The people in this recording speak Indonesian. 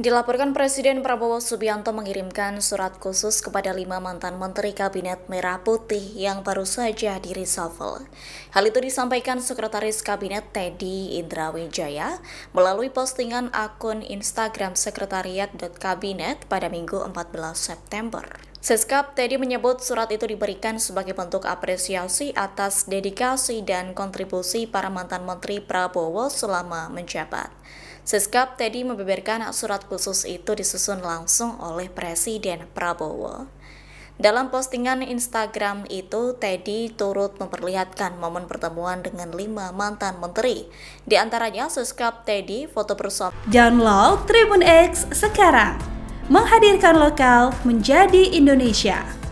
Dilaporkan Presiden Prabowo Subianto mengirimkan surat khusus kepada 5 mantan Menteri Kabinet Merah Putih yang baru saja di-reshuffle. Hal itu disampaikan Sekretaris Kabinet Teddy Indrawijaya melalui postingan akun Instagram sekretariat.kabinet pada Minggu 14 September. Seskap Teddy menyebut surat itu diberikan sebagai bentuk apresiasi atas dedikasi dan kontribusi para mantan Menteri Prabowo selama menjabat. Seskap Teddy membeberkan surat khusus itu disusun langsung oleh Presiden Prabowo. Dalam postingan Instagram itu, Teddy turut memperlihatkan momen pertemuan dengan 5 mantan menteri. Di antaranya Seskap Teddy foto bersama. Download Tribun X sekarang, menghadirkan lokal menjadi Indonesia.